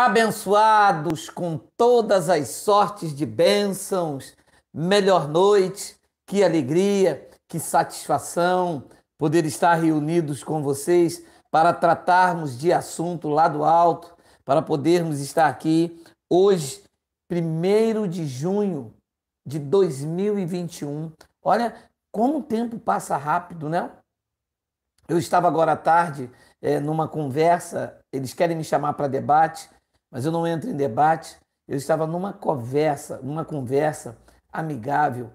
Abençoados com todas as sortes de bênçãos, melhor noite, que alegria, que satisfação poder estar reunidos com vocês para tratarmos de assunto lá do alto, para podermos estar aqui hoje, 1º de junho de 2021. Olha como o tempo passa rápido, né? Eu estava agora à tarde numa conversa, eles querem me chamar para debate, mas eu não entro em debate. Eu estava numa conversa amigável.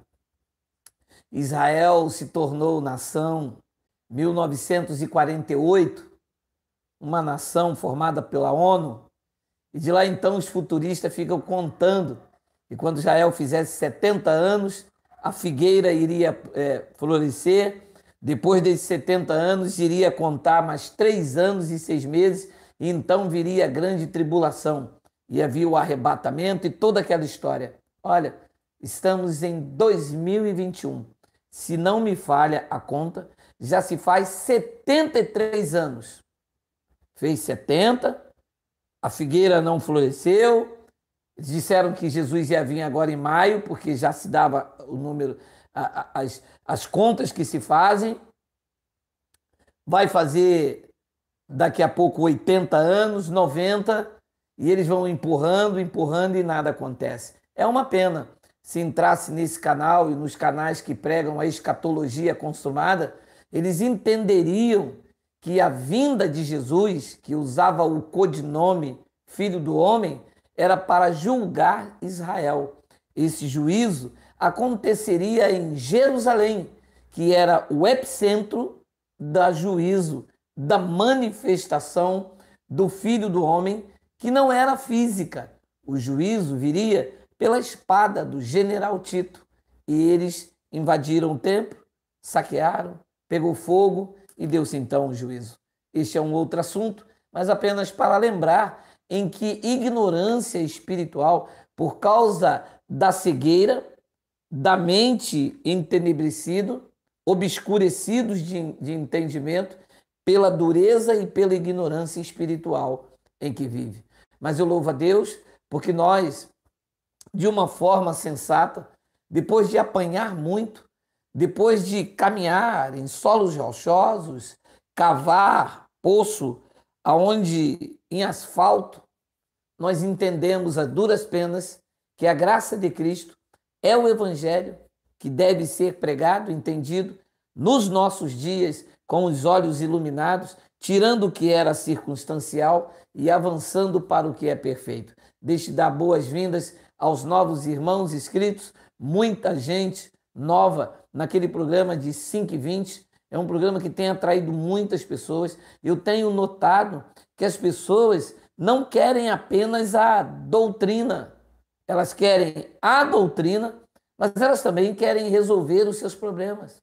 Israel se tornou nação em 1948, uma nação formada pela ONU, e de lá então os futuristas ficam contando que quando Israel fizesse 70 anos, a figueira iria florescer. Depois desses 70 anos, iria contar mais 3 anos e 6 meses, e então viria a grande tribulação. E havia o arrebatamento e toda aquela história. Olha, estamos em 2021. Se não me falha a conta, já se faz 73 anos. Fez 70, a figueira não floresceu, eles disseram que Jesus ia vir agora em maio, porque já se dava o número, as contas que se fazem. Vai fazer daqui a pouco 80 anos, 90, e eles vão empurrando, empurrando e nada acontece. É uma pena. Se entrasse nesse canal e nos canais que pregam a escatologia consumada, eles entenderiam que a vinda de Jesus, que usava o codinome Filho do Homem, era para julgar Israel. Esse juízo aconteceria em Jerusalém, que era o epicentro da juízo, da manifestação do Filho do Homem, que não era física. O juízo viria pela espada do general Tito. E eles invadiram o templo, saquearam, pegou fogo e deu-se então o juízo. Este é um outro assunto, mas apenas para lembrar em que ignorância espiritual, por causa da cegueira, da mente entenebrecido, obscurecidos de entendimento, pela dureza e pela ignorância espiritual em que vive. Mas eu louvo a Deus porque nós, de uma forma sensata, depois de apanhar muito, depois de caminhar em solos rochosos, cavar poço aonde em asfalto, nós entendemos a duras penas que a graça de Cristo é o evangelho que deve ser pregado, entendido nos nossos dias com os olhos iluminados, tirando o que era circunstancial e avançando para o que é perfeito. Deixe dar boas-vindas aos novos irmãos inscritos, muita gente nova naquele programa de 5h20. É um programa que tem atraído muitas pessoas. Eu tenho notado que as pessoas não querem apenas a doutrina, elas querem a doutrina, mas elas também querem resolver os seus problemas.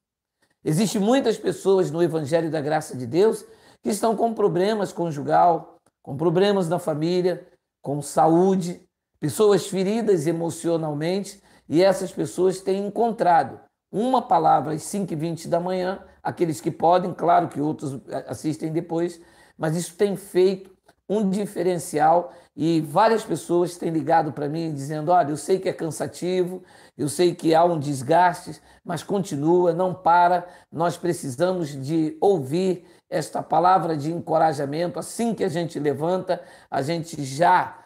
Existem muitas pessoas no Evangelho da Graça de Deus que estão com problemas conjugal, com problemas na família, com saúde, pessoas feridas emocionalmente, e essas pessoas têm encontrado uma palavra às 5h20 da manhã, aqueles que podem, claro que outros assistem depois, mas isso tem feito um diferencial e várias pessoas têm ligado para mim dizendo: olha, eu sei que é cansativo, eu sei que há um desgaste, mas continua, não para, nós precisamos de ouvir esta palavra de encorajamento. Assim que a gente levanta, a gente já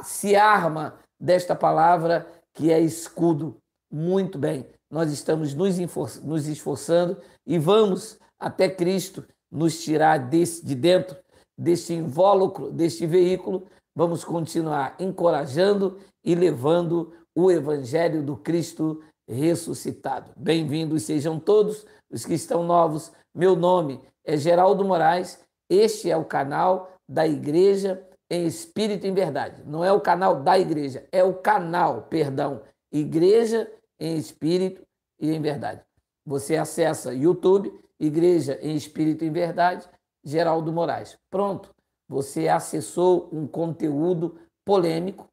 se arma desta palavra que é escudo. Muito bem, nós estamos nos esforçando e vamos até Cristo nos tirar de dentro deste invólucro, deste veículo. Vamos continuar encorajando e levando o Evangelho do Cristo ressuscitado. Bem-vindos sejam todos os que estão novos. Meu nome é Geraldo Moraes. Este é o canal da Igreja em Espírito e em Verdade. Não é o canal da igreja, é o canal, perdão, Igreja em Espírito e em Verdade. Você acessa YouTube, Igreja em Espírito e em Verdade, Geraldo Moraes. Pronto, você acessou um conteúdo polêmico,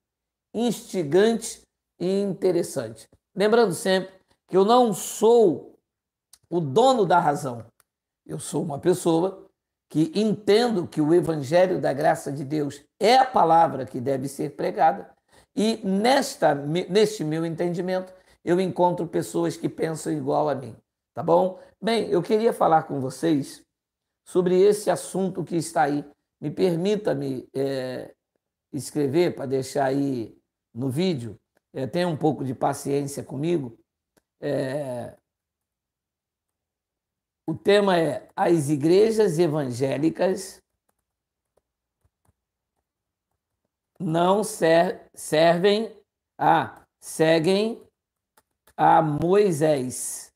instigante e interessante. Lembrando sempre que eu não sou o dono da razão. Eu sou uma pessoa que entendo que o evangelho da graça de Deus é a palavra que deve ser pregada. E neste meu entendimento, eu encontro pessoas que pensam igual a mim, tá bom? Bem, eu queria falar com vocês sobre esse assunto que está aí. Me permita-me escrever para deixar aí no vídeo. Tenha um pouco de paciência comigo. O tema é: as igrejas evangélicas não seguem a Moisés.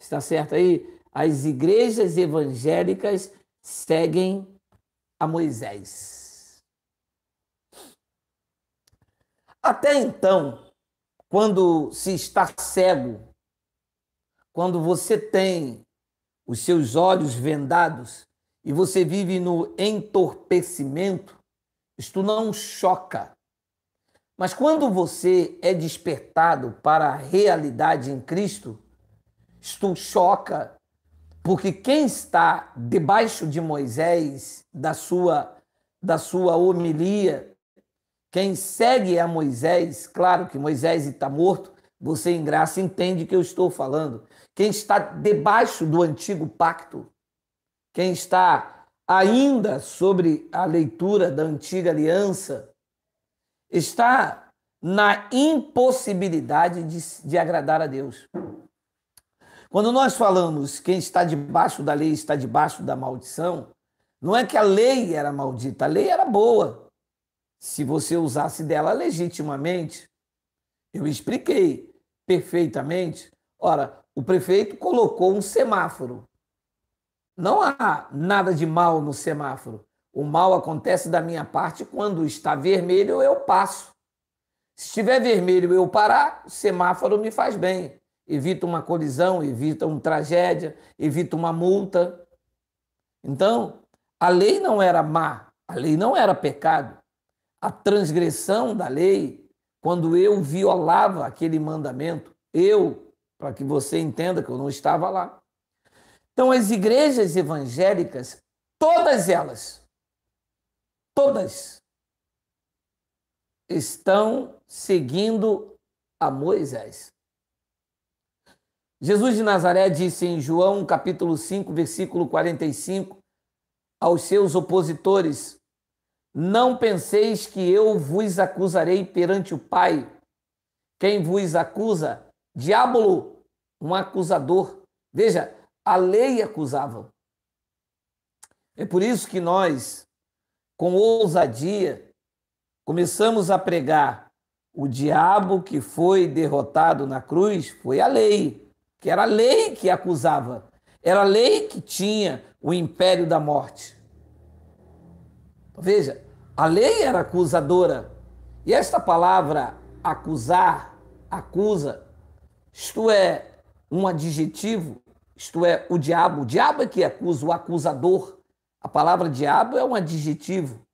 Está certo aí? As igrejas evangélicas seguem a Moisés. Até então, quando se está cego, quando você tem os seus olhos vendados e você vive no entorpecimento, isto não choca. Mas quando você é despertado para a realidade em Cristo, isto choca, porque quem está debaixo de Moisés, da sua homilia, quem segue a Moisés, claro que Moisés está morto, você em graça entende o que eu estou falando. Quem está debaixo do antigo pacto, quem está ainda sobre a leitura da antiga aliança, está na impossibilidade de agradar a Deus. Quando nós falamos quem está debaixo da lei está debaixo da maldição, não é que a lei era maldita, a lei era boa. Se você usasse dela legitimamente, eu expliquei perfeitamente. Ora, o prefeito colocou um semáforo. Não há nada de mal no semáforo. O mal acontece da minha parte quando está vermelho, eu passo. Se estiver vermelho eu parar, o semáforo me faz bem. Evita uma colisão, evita uma tragédia, evita uma multa. Então, a lei não era má, a lei não era pecado. A transgressão da lei, quando eu violava aquele mandamento, para que você entenda que eu não estava lá. Então, as igrejas evangélicas, todas elas, todas, estão seguindo a Moisés. Jesus de Nazaré disse em João, capítulo 5, versículo 45, aos seus opositores: não penseis que eu vos acusarei perante o Pai. Quem vos acusa? Diabo, um acusador. Veja, a lei acusava. É por isso que nós, com ousadia, começamos a pregar: o diabo que foi derrotado na cruz foi a lei, que era a lei que acusava, era a lei que tinha o império da morte. Veja, a lei era acusadora. E esta palavra acusar, acusa, isto é um adjetivo, isto é o diabo é que acusa, o acusador. A palavra diabo é um adjetivo.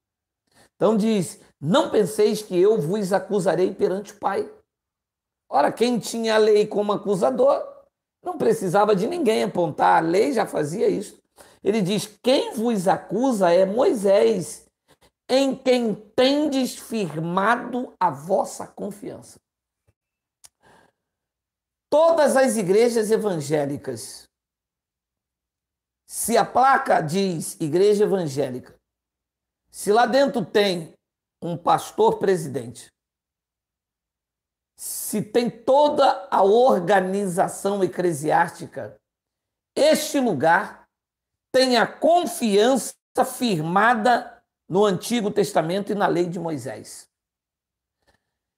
Então diz: não penseis que eu vos acusarei perante o Pai. Ora, quem tinha a lei como acusador não precisava de ninguém apontar, a lei já fazia isso. Ele diz: quem vos acusa é Moisés, em quem tendes firmado a vossa confiança. Todas as igrejas evangélicas, se a placa diz igreja evangélica, se lá dentro tem um pastor presidente, se tem toda a organização eclesiástica, este lugar tem a confiança firmada no Antigo Testamento e na lei de Moisés.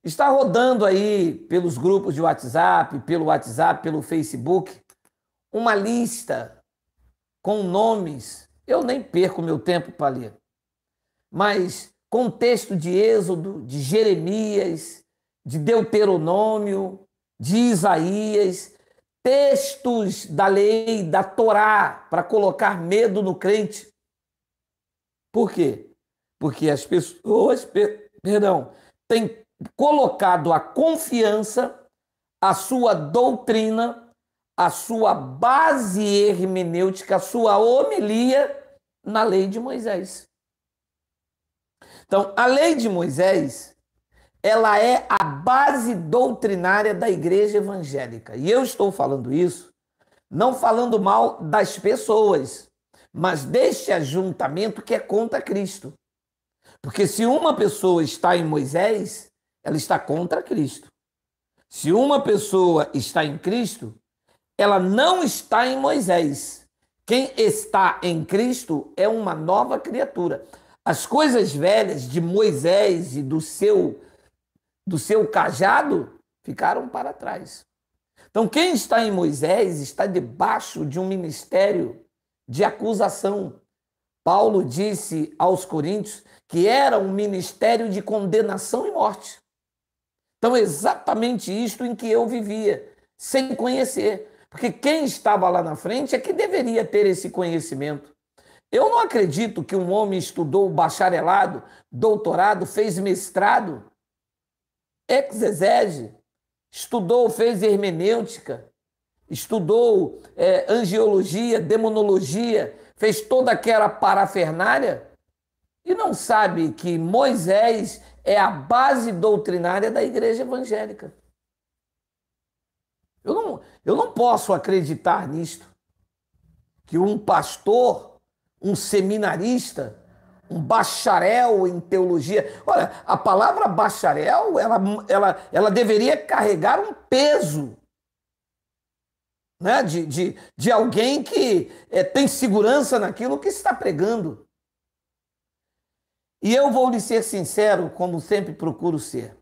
Está rodando aí pelos grupos de WhatsApp, pelo Facebook, uma lista com nomes. Eu nem perco meu tempo para ler. Mas com texto de Êxodo, de Jeremias, de Deuteronômio, de Isaías, textos da lei, da Torá, para colocar medo no crente. Por quê? Porque as pessoas, têm colocado a confiança, a sua doutrina, a sua base hermenêutica, a sua homilia na lei de Moisés. Então, a lei de Moisés, ela é a base doutrinária da igreja evangélica. E eu estou falando isso, não falando mal das pessoas, mas deste ajuntamento que é contra Cristo. Porque se uma pessoa está em Moisés, ela está contra Cristo. Se uma pessoa está em Cristo, ela não está em Moisés. Quem está em Cristo é uma nova criatura. As coisas velhas de Moisés e do seu cajado ficaram para trás. Então, quem está em Moisés está debaixo de um ministério de acusação. Paulo disse aos Coríntios que era um ministério de condenação e morte. Então, é exatamente isto em que eu vivia, sem conhecer. Porque quem estava lá na frente é que deveria ter esse conhecimento. Eu não acredito que um homem estudou bacharelado, doutorado, fez mestrado, exegese, estudou, fez hermenêutica, estudou angiologia, demonologia, fez toda aquela parafernália e não sabe que Moisés é a base doutrinária da igreja evangélica. Eu não posso acreditar nisto, que um pastor, um seminarista, um bacharel em teologia... Olha, a palavra bacharel, ela deveria carregar um peso, né? de alguém que tem segurança naquilo que está pregando. E eu vou lhe ser sincero, como sempre procuro ser.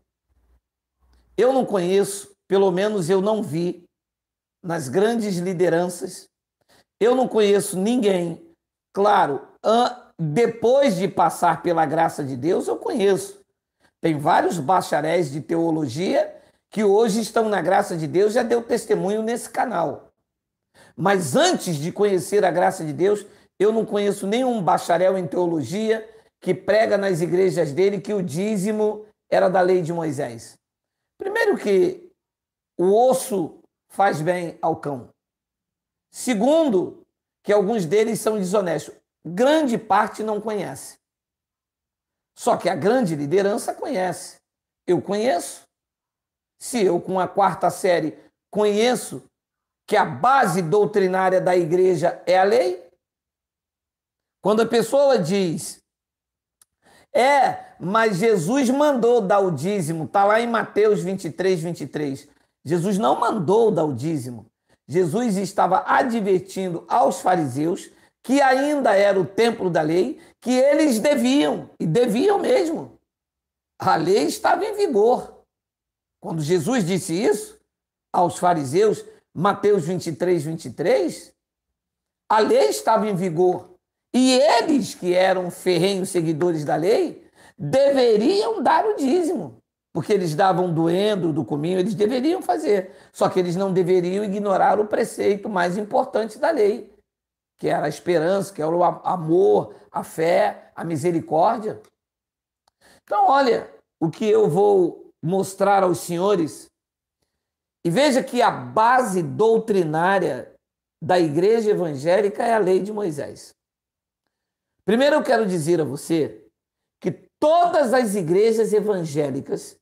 Eu não conheço, pelo menos eu não vi, nas grandes lideranças, eu não conheço ninguém, claro, depois de passar pela graça de Deus, eu conheço. Tem vários bacharéis de teologia que hoje estão na graça de Deus, já deu testemunho nesse canal. Mas antes de conhecer a graça de Deus, eu não conheço nenhum bacharel em teologia que prega nas igrejas dele que o dízimo era da lei de Moisés. Primeiro que o osso faz bem ao cão. Segundo, que alguns deles são desonestos. Grande parte não conhece. Só que a grande liderança conhece. Eu conheço. Se eu, com a 4ª série, conheço que a base doutrinária da igreja é a lei, quando a pessoa diz, mas Jesus mandou dar o dízimo, está lá em Mateus 23, 23. Jesus não mandou dar o dízimo. Jesus estava advertindo aos fariseus, que ainda era o templo da lei, que eles deviam, e deviam mesmo. A lei estava em vigor. Quando Jesus disse isso aos fariseus, Mateus 23, 23, a lei estava em vigor. E eles, que eram ferrenhos seguidores da lei, deveriam dar o dízimo. Porque eles davam do endro, do cominho, eles deveriam fazer. Só que eles não deveriam ignorar o preceito mais importante da lei, que era a esperança, que era o amor, a fé, a misericórdia. Então, olha o que eu vou mostrar aos senhores. E veja que a base doutrinária da igreja evangélica é a lei de Moisés. Primeiro eu quero dizer a você que todas as igrejas evangélicas,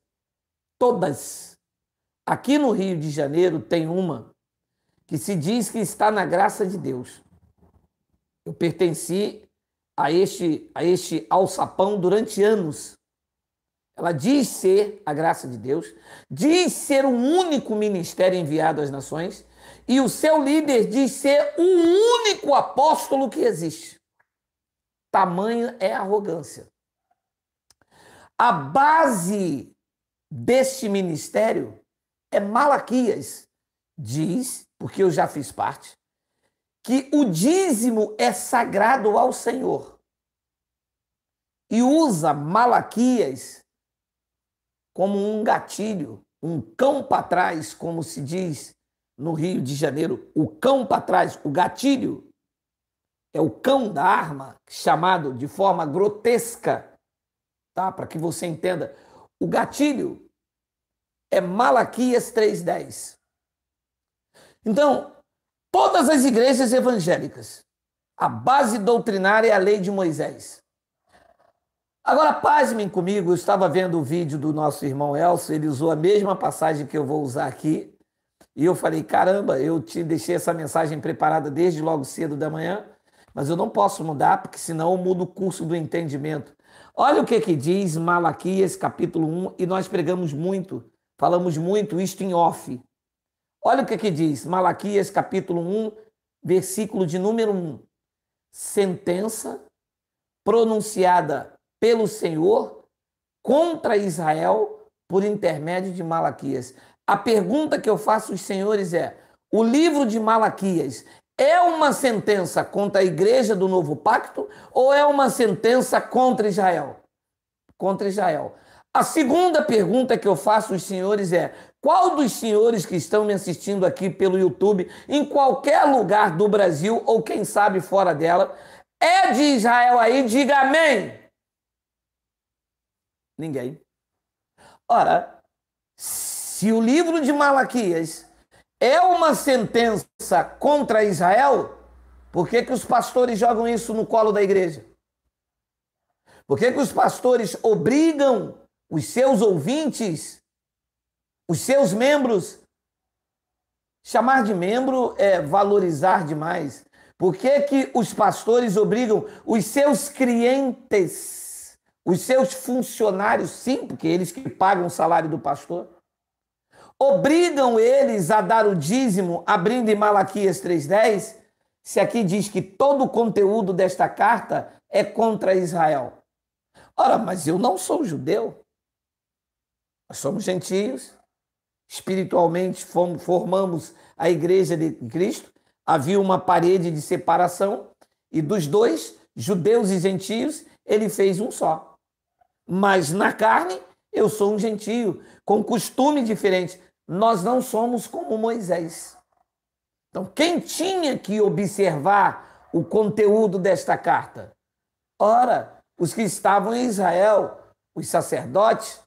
todas, aqui no Rio de Janeiro tem uma que se diz que está na graça de Deus. Eu pertenci a este alçapão durante anos. Ela diz ser a graça de Deus, diz ser o único ministério enviado às nações, e o seu líder diz ser o único apóstolo que existe. Tamanha é a arrogância. A base deste ministério é Malaquias. Diz, porque eu já fiz parte, que o dízimo é sagrado ao Senhor. E usa Malaquias como um gatilho, um cão para trás, como se diz no Rio de Janeiro, o cão para trás, o gatilho é o cão da arma, chamado de forma grotesca, tá? Para que você entenda. O gatilho é Malaquias 3:10. Então, todas as igrejas evangélicas, A base doutrinária é a lei de Moisés. Agora, pasmem comigo, eu estava vendo o vídeo do nosso irmão Elcio, ele usou a mesma passagem que eu vou usar aqui, e eu falei, caramba, eu te deixei essa mensagem preparada desde logo cedo da manhã, mas eu não posso mudar, porque senão eu mudo o curso do entendimento. Olha o que diz Malaquias, capítulo 1, e nós pregamos muito, falamos muito isto em off. Olha o que diz Malaquias, capítulo 1, versículo de número 1. Sentença pronunciada pelo Senhor contra Israel por intermédio de Malaquias. A pergunta que eu faço aos senhores é: o livro de Malaquias é uma sentença contra a igreja do novo pacto ou é uma sentença contra Israel? Contra Israel. A segunda pergunta que eu faço aos senhores é: qual dos senhores que estão me assistindo aqui pelo YouTube, em qualquer lugar do Brasil ou quem sabe fora dela, é de Israel aí? Diga amém. Ninguém. Ora, se o livro de Malaquias é uma sentença contra Israel, por que os pastores jogam isso no colo da igreja? Por que os pastores obrigam os seus ouvintes, os seus membros? Chamar de membro é valorizar demais. Por que os pastores obrigam os seus clientes, os seus funcionários, sim, porque eles que pagam o salário do pastor, obrigam eles a dar o dízimo, abrindo em Malaquias 3,10, se aqui diz que todo o conteúdo desta carta é contra Israel? Ora, mas eu não sou judeu. Nós somos gentios, espiritualmente formamos a igreja de Cristo, havia uma parede de separação, e dos dois, judeus e gentios, ele fez um só. Mas na carne, eu sou um gentio, com costume diferente. Nós não somos como Moisés. Então, quem tinha que observar o conteúdo desta carta? Ora, os que estavam em Israel, os sacerdotes,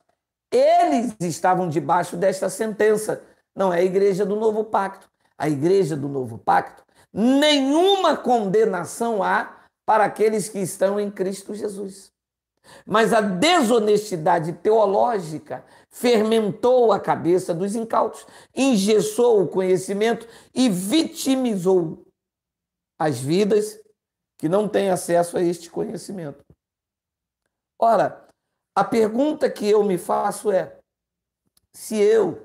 eles estavam debaixo desta sentença. Não é a igreja do novo pacto. A igreja do novo pacto, nenhuma condenação há para aqueles que estão em Cristo Jesus. Mas a desonestidade teológica fermentou a cabeça dos incautos, engessou o conhecimento e vitimizou as vidas que não têm acesso a este conhecimento. Ora, a pergunta que eu me faço é: se eu,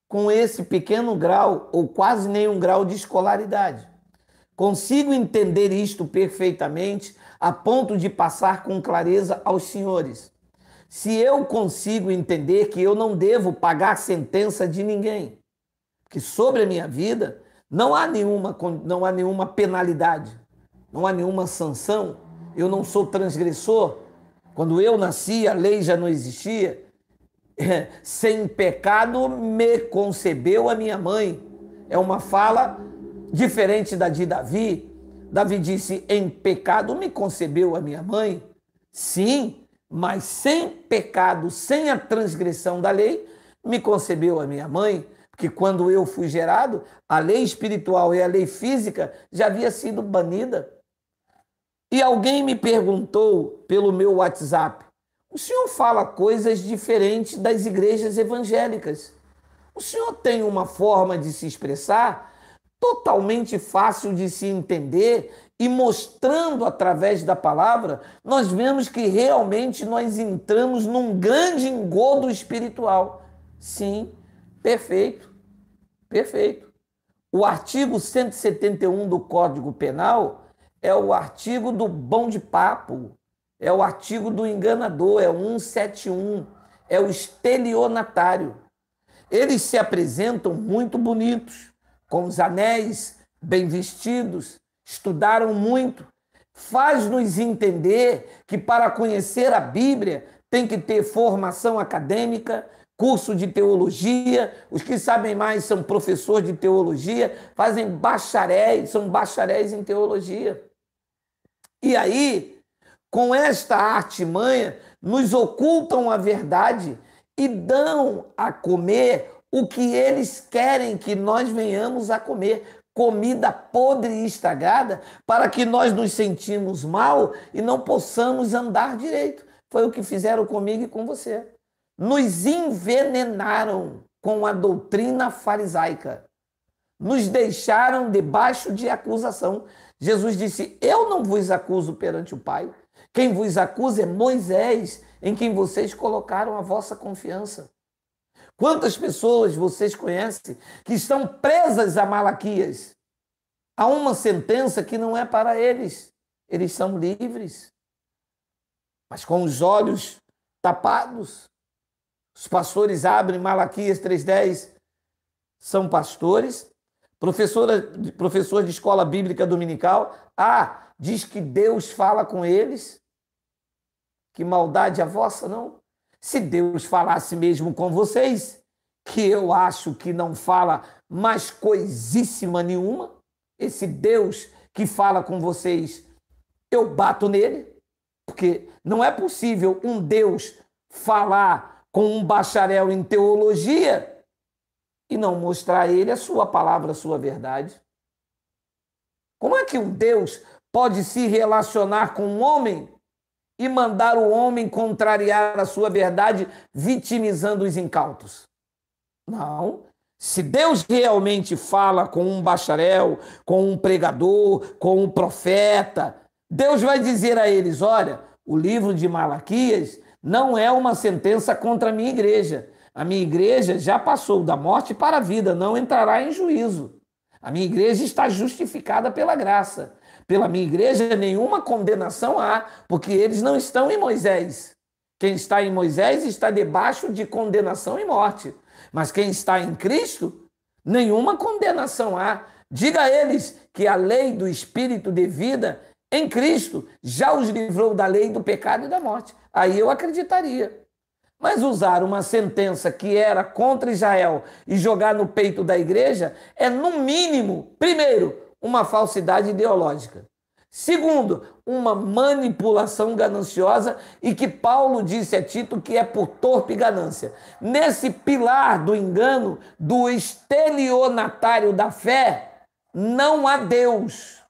com esse pequeno grau ou quase nenhum grau de escolaridade, consigo entender isto perfeitamente a ponto de passar com clareza aos senhores, se eu consigo entender que eu não devo pagar sentença de ninguém, que sobre a minha vida não há nenhuma penalidade, não há nenhuma sanção, eu não sou transgressor. Quando eu nasci, a lei já não existia. Sem pecado me concebeu a minha mãe. É uma fala diferente da de Davi. Davi disse: em pecado me concebeu a minha mãe. Sim, mas sem pecado, sem a transgressão da lei, me concebeu a minha mãe. Porque quando eu fui gerado, a lei espiritual e a lei física já havia sido banida. E alguém me perguntou pelo meu WhatsApp: o senhor fala coisas diferentes das igrejas evangélicas. O senhor tem uma forma de se expressar totalmente fácil de se entender e mostrando através da palavra, nós vemos que realmente nós entramos num grande engodo espiritual. Sim, perfeito, perfeito. O artigo 171 do Código Penal é o artigo do bom de papo, é o artigo do enganador, é o 171, é o estelionatário. Eles se apresentam muito bonitos, com os anéis, bem vestidos, estudaram muito. Faz-nos entender que para conhecer a Bíblia tem que ter formação acadêmica, curso de teologia. Os que sabem mais são professores de teologia, fazem bacharéis, são bacharéis em teologia. E aí, com esta artimanha, nos ocultam a verdade e dão a comer o que eles querem que nós venhamos a comer. comida podre e estragada para que nós nos sentimos mal e não possamos andar direito. Foi o que fizeram comigo e com você. Nos envenenaram com a doutrina farisaica. Nos deixaram debaixo de acusação. Jesus disse: eu não vos acuso perante o Pai. Quem vos acusa é Moisés, em quem vocês colocaram a vossa confiança. Quantas pessoas vocês conhecem que estão presas a Malaquias? Há uma sentença que não é para eles. Eles são livres, mas com os olhos tapados. Os pastores abrem Malaquias 3:10, são pastores. Professor de escola bíblica dominical, diz que Deus fala com eles. Que maldade a vossa, não? Se Deus falasse mesmo com vocês, que eu acho que não fala mais coisíssima nenhuma, esse Deus que fala com vocês, eu bato nele, porque não é possível um Deus falar com um bacharel em teologia e não mostrar a ele a sua palavra, a sua verdade. Como é que um Deus pode se relacionar com um homem e mandar o homem contrariar a sua verdade, vitimizando os incautos? Não. Se Deus realmente fala com um bacharel, com um pregador, com um profeta, Deus vai dizer a eles: olha, o livro de Malaquias não é uma sentença contra a minha igreja. A minha igreja já passou da morte para a vida, não entrará em juízo. A minha igreja está justificada pela graça. Pela minha igreja, nenhuma condenação há, porque eles não estão em Moisés. Quem está em Moisés está debaixo de condenação e morte. Mas quem está em Cristo, nenhuma condenação há. Diga a eles que a lei do Espírito de vida em Cristo já os livrou da lei do pecado e da morte. Aí eu acreditaria. Mas usar uma sentença que era contra Israel e jogar no peito da igreja é, no mínimo, primeiro, uma falsidade ideológica. Segundo, uma manipulação gananciosa e que Paulo disse a Tito que é por torpe ganância. Nesse pilar do engano, do estelionatário da fé, não há Deus,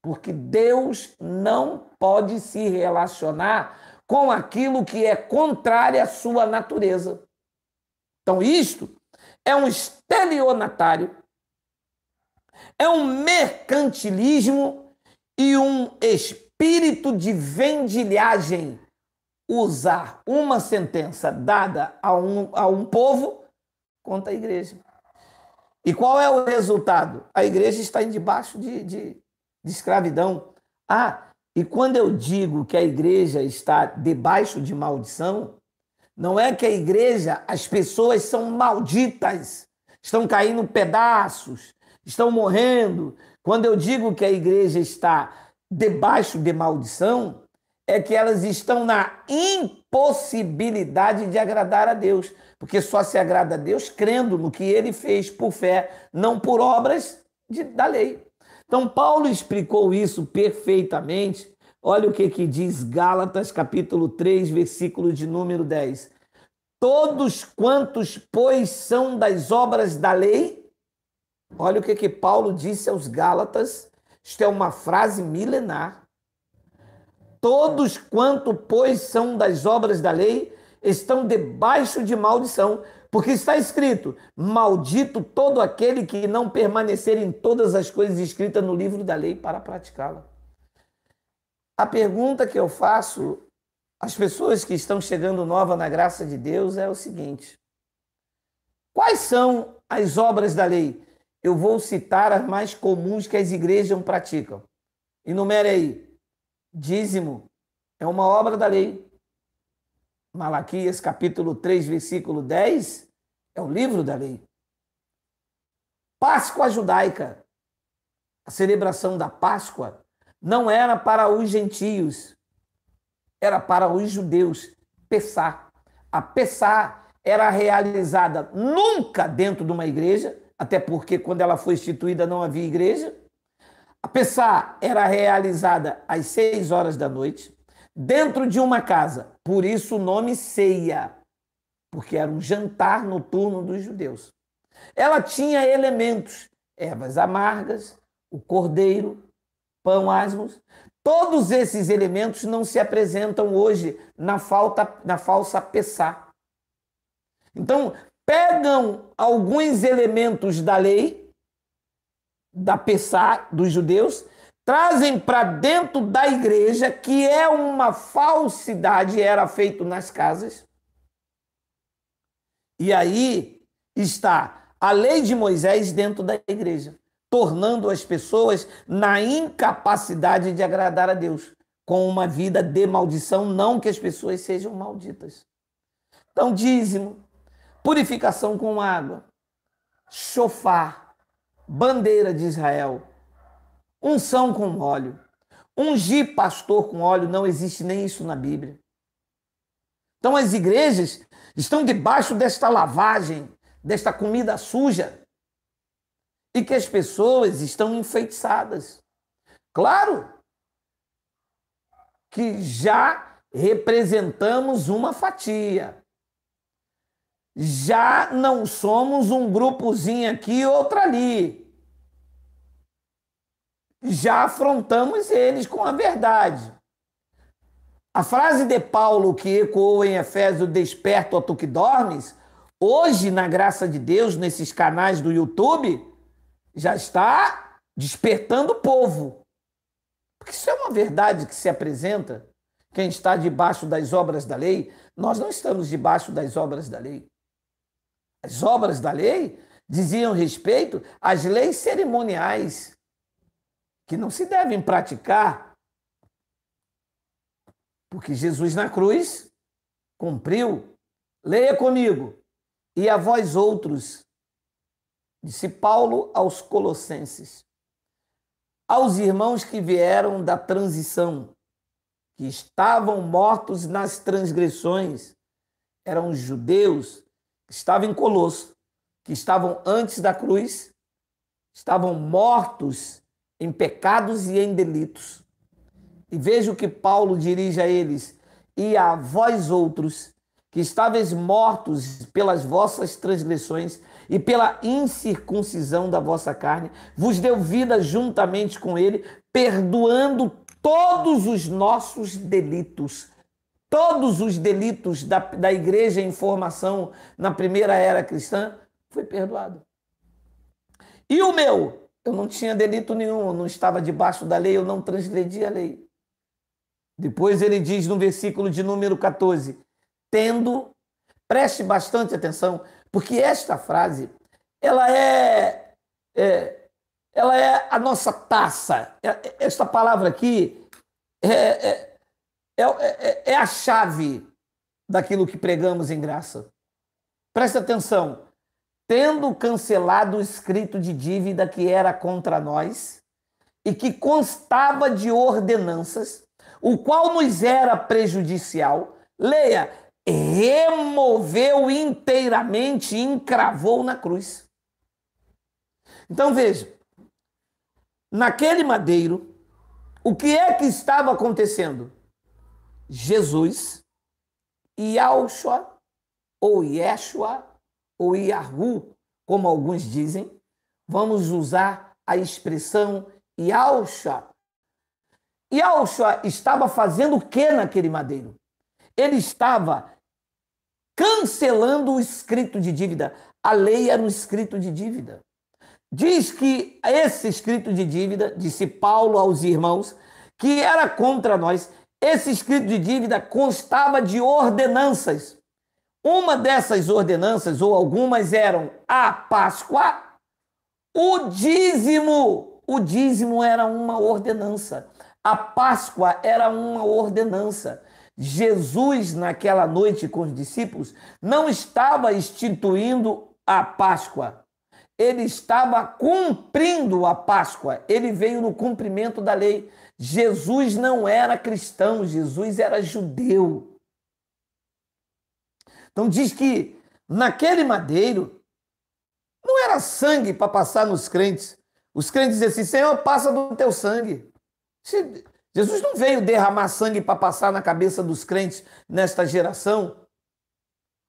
porque Deus não pode se relacionar com aquilo que é contrário à sua natureza. Então isto é um estelionatário, é um mercantilismo e um espírito de vendilhagem. Usar uma sentença dada a um povo contra a igreja. E qual é o resultado? A igreja está debaixo de escravidão. E quando eu digo que a igreja está debaixo de maldição, não é que a igreja, as pessoas são malditas, estão caindo pedaços, estão morrendo. Quando eu digo que a igreja está debaixo de maldição, é que elas estão na impossibilidade de agradar a Deus, porque só se agrada a Deus crendo no que ele fez por fé, não por obras da lei. Então, Paulo explicou isso perfeitamente. Olha o que diz Gálatas, capítulo 3, versículo de número 10. Todos quantos, pois, são das obras da lei, olha o que Paulo disse aos Gálatas, isto é uma frase milenar. Todos quanto, pois, são das obras da lei, estão debaixo de maldição, porque está escrito: maldito todo aquele que não permanecer em todas as coisas escritas no livro da lei para praticá-la. A pergunta que eu faço às pessoas que estão chegando nova na graça de Deus é o seguinte: quais são as obras da lei? Eu vou citar as mais comuns que as igrejas praticam. Enumere aí. Dízimo é uma obra da lei. Malaquias, capítulo 3, versículo 10, é o livro da lei. Páscoa judaica. A celebração da Páscoa não era para os gentios, era para os judeus. Pessá. A Pessá era realizada nunca dentro de uma igreja, até porque quando ela foi instituída não havia igreja. A Pessá era realizada às 6 horas da noite, dentro de uma casa. Por isso o nome ceia, porque era um jantar noturno dos judeus. Ela tinha elementos. ervas amargas, o cordeiro, pão asmos. Todos esses elementos não se apresentam hoje na falsa Pessá. Então, pegam alguns elementos da lei, da Pessá, dos judeus, trazem para dentro da igreja, que é uma falsidade, era feito nas casas. E aí está a lei de Moisés dentro da igreja, tornando as pessoas na incapacidade de agradar a Deus, com uma vida de maldição, não que as pessoas sejam malditas. Então, dízimo, purificação com água, shofar, bandeira de Israel, unção com óleo, ungir pastor com óleo, não existe nem isso na Bíblia. Então as igrejas estão debaixo desta lavagem, desta comida suja, e que as pessoas estão enfeitiçadas. Claro que já representamos uma fatia. Já não somos um grupozinho aqui e outro ali. Já afrontamos eles com a verdade. A frase de Paulo que ecoou em Efésios, desperta, ó tu que dormes, hoje, na graça de Deus, nesses canais do YouTube, já está despertando o povo. Porque isso é uma verdade que se apresenta. Quem está debaixo das obras da lei, nós não estamos debaixo das obras da lei. As obras da lei diziam respeito às leis cerimoniais, que não se devem praticar, porque Jesus na cruz cumpriu. Leia comigo. E a vós outros, disse Paulo aos Colossenses, aos irmãos que vieram da transição, que estavam mortos nas transgressões, eram os judeus que estavam em Colosso, que estavam antes da cruz, estavam mortos em pecados e em delitos. E veja o que Paulo dirige a eles: e a vós outros, que estáveis mortos pelas vossas transgressões e pela incircuncisão da vossa carne, vos deu vida juntamente com ele, perdoando todos os nossos delitos. Todos os delitos da igreja em formação na primeira era cristã foi perdoado. E o meu? Eu não tinha delito nenhum, eu não estava debaixo da lei, eu não transgredi a lei. Depois ele diz no versículo de número 14, preste bastante atenção, porque esta frase, ela é a nossa taça. Esta palavra aqui é a chave daquilo que pregamos em graça. Preste atenção. Tendo cancelado o escrito de dívida que era contra nós e que constava de ordenanças, o qual nos era prejudicial, leia, removeu inteiramente e encravou na cruz. Então veja, naquele madeiro, o que é que estava acontecendo? Jesus, Yahushua, ou Yeshua, ou Yahu, como alguns dizem, vamos usar a expressão Yahushua. Yahushua estava fazendo o que naquele madeiro? Ele estava cancelando o escrito de dívida. A lei era um escrito de dívida. Diz que esse escrito de dívida, disse Paulo aos irmãos, que era contra nós, esse escrito de dívida constava de ordenanças. Uma dessas ordenanças, ou algumas, eram a Páscoa, o dízimo. O dízimo era uma ordenança. A Páscoa era uma ordenança. Jesus, naquela noite com os discípulos, não estava instituindo a Páscoa. Ele estava cumprindo a Páscoa. Ele veio no cumprimento da lei. Jesus não era cristão, Jesus era judeu. Então diz que naquele madeiro não era sangue para passar nos crentes. Os crentes diziam assim, Senhor, passa do teu sangue. Jesus não veio derramar sangue para passar na cabeça dos crentes nesta geração.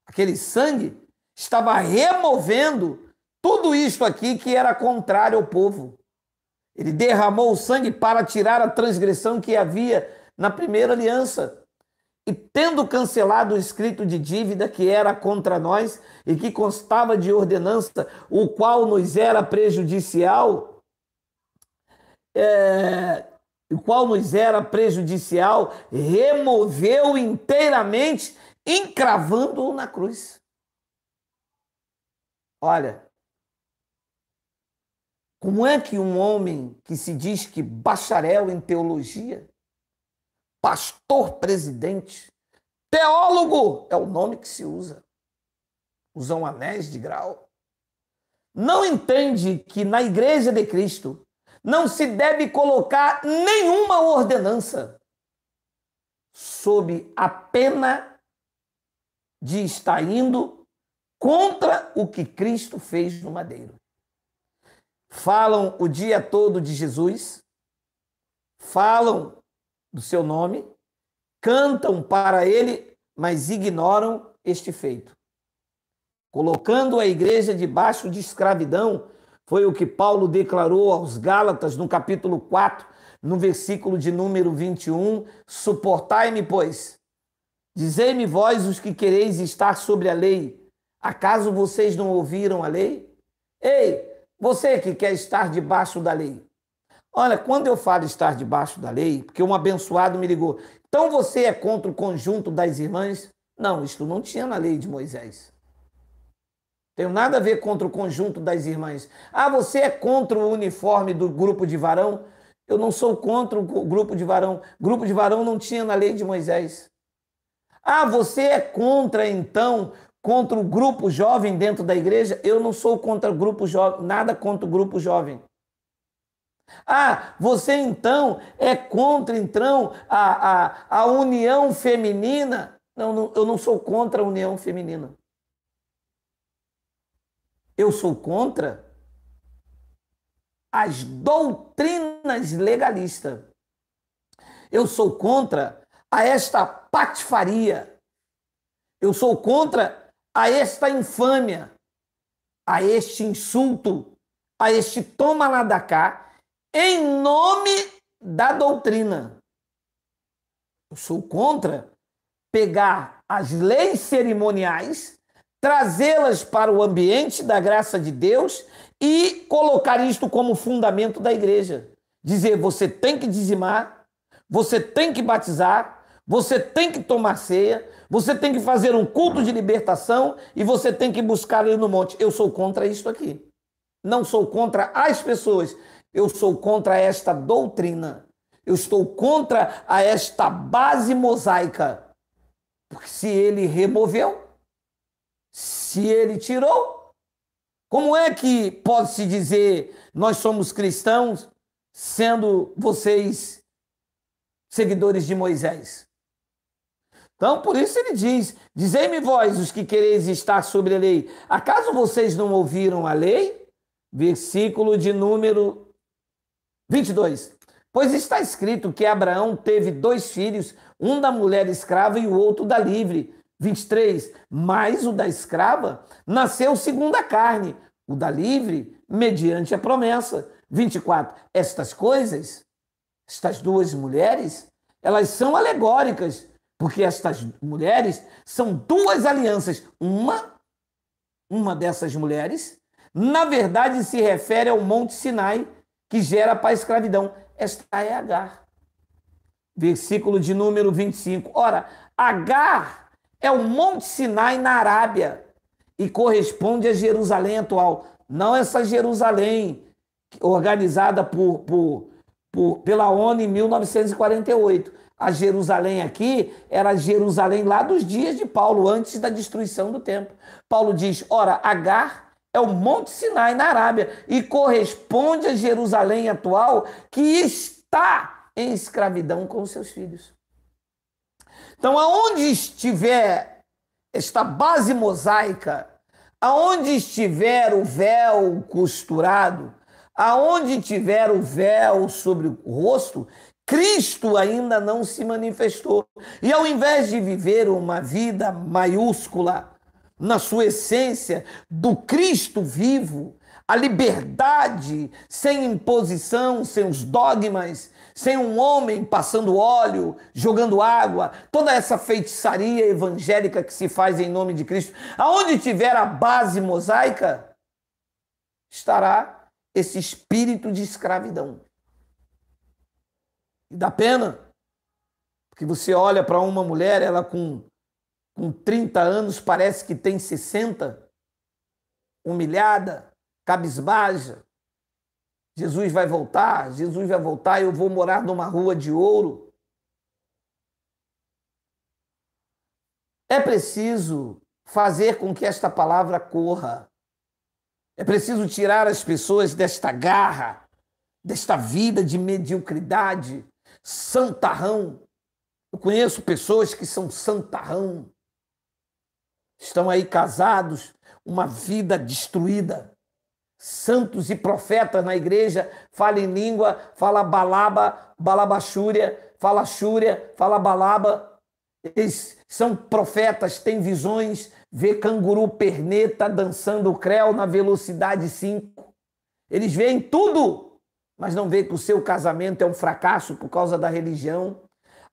Aquele sangue estava removendo Tudo isto aqui que era contrário ao povo. Ele derramou o sangue para tirar a transgressão que havia na primeira aliança. E tendo cancelado o escrito de dívida que era contra nós e que constava de ordenança, o qual nos era prejudicial, removeu inteiramente, encravando-o na cruz. Olha, como é que um homem que se diz que bacharel em teologia, pastor presidente, teólogo é o nome que se usa, usam anéis de grau, não entende que na Igreja de Cristo não se deve colocar nenhuma ordenança sob a pena de estar indo contra o que Cristo fez no madeiro. Falam o dia todo de Jesus, falam do seu nome, cantam para ele, mas ignoram este feito. Colocando a igreja debaixo de escravidão, foi o que Paulo declarou aos Gálatas no capítulo 4, no versículo de número 21, suportai-me, pois, dizei-me vós os que quereis estar sobre a lei, acaso vocês não ouviram a lei? Ei, você que quer estar debaixo da lei. Olha, quando eu falo estar debaixo da lei, porque um abençoado me ligou, então você é contra o conjunto das irmãs? Não, isto não tinha na lei de Moisés. Tenho nada a ver contra o conjunto das irmãs. Ah, você é contra o uniforme do grupo de varão? Eu não sou contra o grupo de varão. Grupo de varão não tinha na lei de Moisés. Ah, você é contra, então, contra o grupo jovem dentro da igreja? Eu não sou contra o grupo jovem, nada contra o grupo jovem. Ah, você então é contra então, a união feminina? Não, eu não sou contra a união feminina. Eu sou contra as doutrinas legalistas. Eu sou contra a esta patifaria. Eu sou contra a esta infâmia, a este insulto, a este toma lá da cá, em nome da doutrina. Eu sou contra pegar as leis cerimoniais, trazê-las para o ambiente da graça de Deus e colocar isto como fundamento da igreja. Dizer, você tem que dizimar, você tem que batizar, você tem que tomar ceia, você tem que fazer um culto de libertação e você tem que buscar ele no monte. Eu sou contra isto aqui. Não sou contra as pessoas, eu sou contra esta doutrina. Eu estou contra esta base mosaica. Porque se ele removeu, se ele tirou, como é que pode-se dizer nós somos cristãos sendo vocês seguidores de Moisés? Então, por isso ele diz, dizei-me vós os que quereis estar sobre a lei, acaso vocês não ouviram a lei? Versículo de número 22. Pois está escrito que Abraão teve 2 filhos, um da mulher escrava e o outro da livre. 23. Mas o da escrava nasceu segundo a carne, o da livre, mediante a promessa. 24. Estas coisas, estas 2 mulheres, elas são alegóricas, porque estas mulheres são 2 alianças. Uma dessas mulheres, na verdade, se refere ao Monte Sinai, que gera para a escravidão. Esta é Agar. Versículo de número 25. Ora, Agar é o Monte Sinai na Arábia e corresponde a Jerusalém atual. Não essa Jerusalém organizada pela ONU em 1948. A Jerusalém aqui era a Jerusalém lá dos dias de Paulo, antes da destruição do templo. Paulo diz, ora, Agar é o Monte Sinai na Arábia e corresponde a Jerusalém atual, que está em escravidão com os seus filhos. Então, aonde estiver esta base mosaica, aonde estiver o véu costurado, aonde tiver o véu sobre o rosto, Cristo ainda não se manifestou. E ao invés de viver uma vida maiúscula, na sua essência, do Cristo vivo, a liberdade sem imposição, sem os dogmas, sem um homem passando óleo, jogando água, toda essa feitiçaria evangélica que se faz em nome de Cristo. Aonde tiver a base mosaica, estará esse espírito de escravidão. E dá pena, porque você olha para uma mulher, ela com 30 anos parece que tem 60, humilhada, cabisbaixa. Jesus vai voltar, eu vou morar numa rua de ouro. É preciso fazer com que esta palavra corra. É preciso tirar as pessoas desta garra, desta vida de mediocridade, santarrão. Eu conheço pessoas que são santarrão. Estão aí casados, uma vida destruída. Santos e profetas na igreja, fala em língua, fala balaba, balabachúria, fala xúria, fala balaba. Eles são profetas, têm visões, vê canguru perneta dançando o creu na velocidade 5. Eles veem tudo, mas não vê que o seu casamento é um fracasso por causa da religião.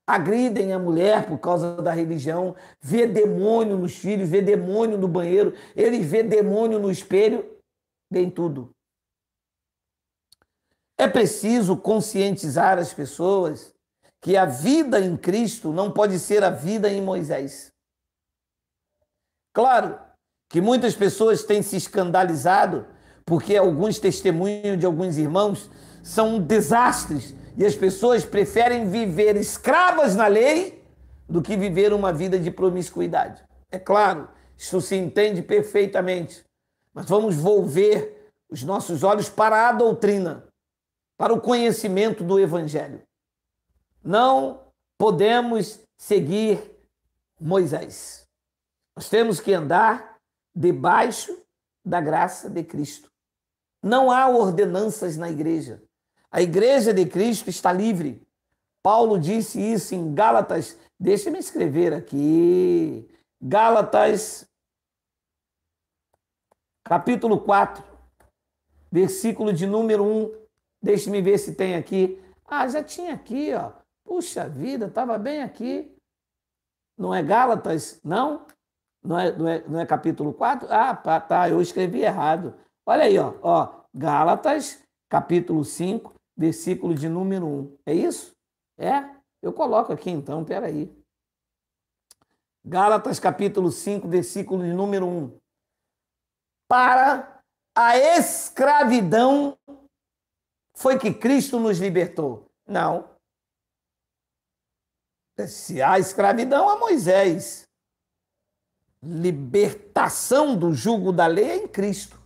Agridem a mulher por causa da religião, vê demônio nos filhos, vê demônio no banheiro, eles vê demônio no espelho, vêem tudo. É preciso conscientizar as pessoas que a vida em Cristo não pode ser a vida em Moisés. Claro que muitas pessoas têm se escandalizado porque alguns testemunhos de alguns irmãos são desastres e as pessoas preferem viver escravas na lei do que viver uma vida de promiscuidade. É claro, isso se entende perfeitamente, mas vamos volver os nossos olhos para a doutrina, para o conhecimento do Evangelho. Não podemos seguir Moisés. Nós temos que andar debaixo da graça de Cristo. Não há ordenanças na igreja. A igreja de Cristo está livre. Paulo disse isso em Gálatas. Deixa-me escrever aqui. Gálatas, capítulo 4, versículo de número 1. Deixa-me ver se tem aqui. Ah, já tinha aqui, ó. Puxa vida, estava bem aqui. Não é Gálatas, não? Não é capítulo 4? Ah, tá, eu escrevi errado. Olha aí, ó, Gálatas, capítulo 5, versículo de número 1. É isso? É? Eu coloco aqui então, peraí. Gálatas, capítulo 5, versículo de número 1. Para a escravidão foi que Cristo nos libertou. Não. Se há escravidão, há Moisés. Libertação do jugo da lei é em Cristo.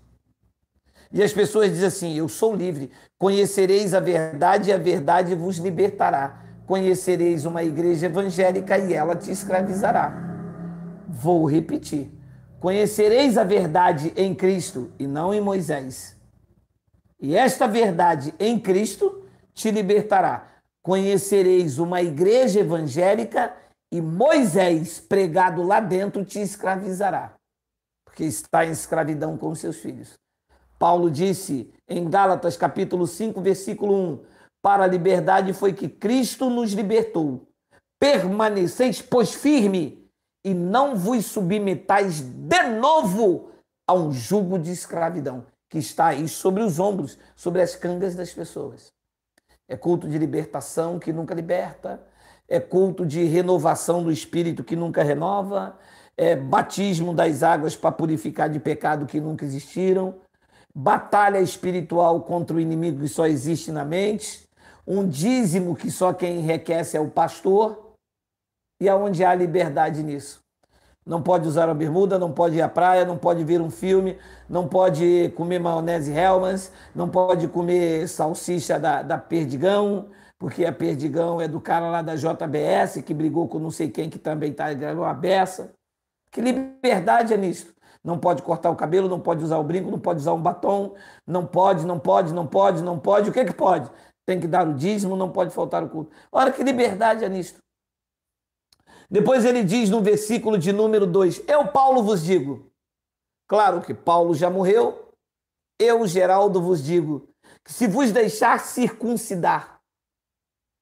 E as pessoas dizem assim, eu sou livre, conhecereis a verdade e a verdade vos libertará. Conhecereis uma igreja evangélica e ela te escravizará. Vou repetir. Conhecereis a verdade em Cristo e não em Moisés. E esta verdade em Cristo te libertará. Conhecereis uma igreja evangélica e Moisés pregado lá dentro te escravizará, porque está em escravidão com seus filhos. Paulo disse em Gálatas capítulo 5, versículo 1, para a liberdade foi que Cristo nos libertou. Permaneceis, pois, firme e não vos submetais de novo a um jugo de escravidão que está aí sobre os ombros, sobre as cangas das pessoas. É culto de libertação que nunca liberta, é culto de renovação do espírito que nunca renova, é batismo das águas para purificar de pecado que nunca existiram, batalha espiritual contra o inimigo que só existe na mente, um dízimo que só quem enriquece é o pastor, e aonde há liberdade nisso? Não pode usar a bermuda, não pode ir à praia, não pode ver um filme, não pode comer maionese Hellmann's, não pode comer salsicha da Perdigão, porque a Perdigão é do cara lá da JBS, que brigou com não sei quem, que também está ganhando uma beça. Que liberdade é nisso? Não pode cortar o cabelo, não pode usar o brinco, não pode usar um batom, não pode. O que pode? Tem que dar o dízimo, não pode faltar o culto. Olha que liberdade é nisto. Depois ele diz no versículo de número 2, eu, Paulo, vos digo, Claro que Paulo já morreu. Eu, Geraldo, vos digo que se vos deixar circuncidar,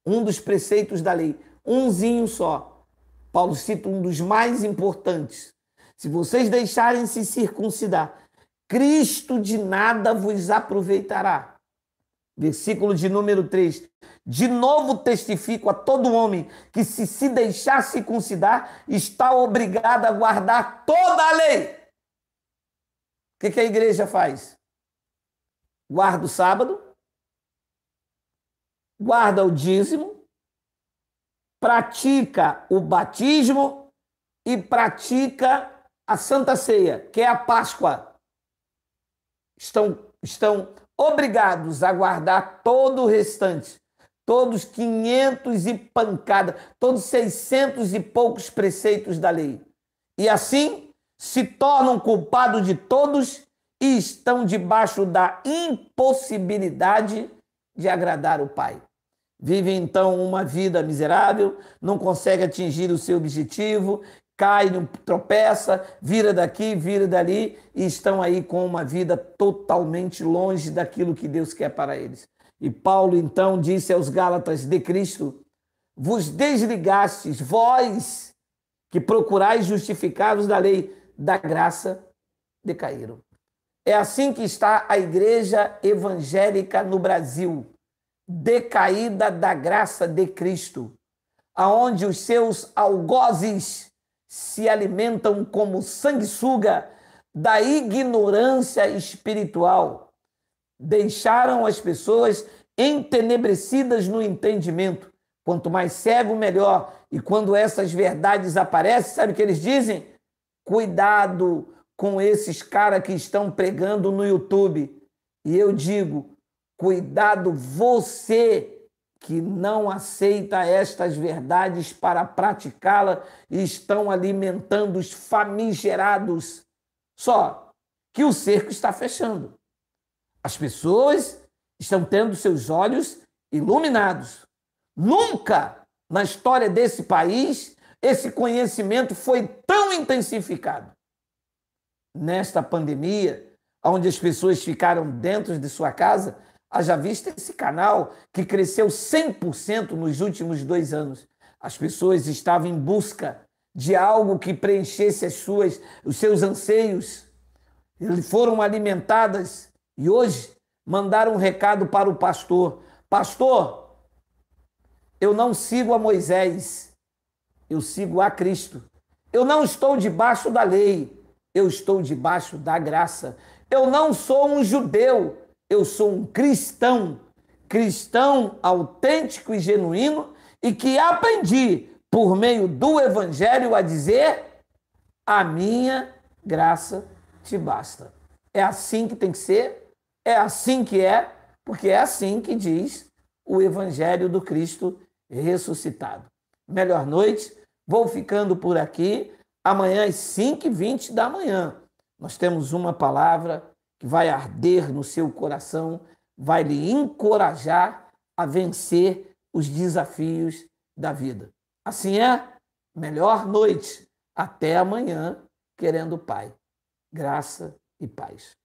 um dos preceitos da lei, umzinho só, Paulo cita um dos mais importantes. Se vocês deixarem se circuncidar, Cristo de nada vos aproveitará. Versículo de número 3. De novo testifico a todo homem que se deixar circuncidar, está obrigado a guardar toda a lei. O que a igreja faz? Guarda o sábado, guarda o dízimo, pratica o batismo e pratica a Santa Ceia, que é a Páscoa. Estão obrigados a guardar todo o restante, todos 500 e pancada, todos 600 e poucos preceitos da lei. E assim se tornam culpados de todos e estão debaixo da impossibilidade de agradar o Pai. Vivem então uma vida miserável, não consegue atingir o seu objetivo, cai, tropeça, vira daqui, vira dali e estão aí com uma vida totalmente longe daquilo que Deus quer para eles. E Paulo então disse aos Gálatas de Cristo: vos desligastes, vós que procurais justificados da lei, da graça decaíram. É assim que está a igreja evangélica no Brasil, decaída da graça de Cristo, aonde os seus algozes se alimentam como sanguessuga da ignorância espiritual. Deixaram as pessoas entenebrecidas no entendimento. Quanto mais cego, melhor. E quando essas verdades aparecem, sabe o que eles dizem? Cuidado com esses caras que estão pregando no YouTube. E eu digo, cuidado você que não aceita estas verdades para praticá-la e estão alimentando os famigerados. Só que o cerco está fechando. As pessoas estão tendo seus olhos iluminados. Nunca na história desse país esse conhecimento foi tão intensificado. Nesta pandemia, onde as pessoas ficaram dentro de sua casa, haja vista esse canal que cresceu 100% nos últimos 2 anos. As pessoas estavam em busca de algo que preenchesse os seus anseios. Eles foram alimentadas e hoje mandaram um recado para o pastor. Pastor, eu não sigo a Moisés, eu sigo a Cristo. Eu não estou debaixo da lei, eu estou debaixo da graça. Eu não sou um judeu, eu sou um cristão, cristão autêntico e genuíno e que aprendi por meio do evangelho a dizer: a minha graça te basta. É assim que tem que ser, é assim que é, porque é assim que diz o evangelho do Cristo ressuscitado. Melhor noite, vou ficando por aqui. Amanhã às 5h20 da manhã nós temos uma palavra que vai arder no seu coração, vai lhe encorajar a vencer os desafios da vida. Assim é, melhor noite. Até amanhã, querendo o Pai. Graça e paz.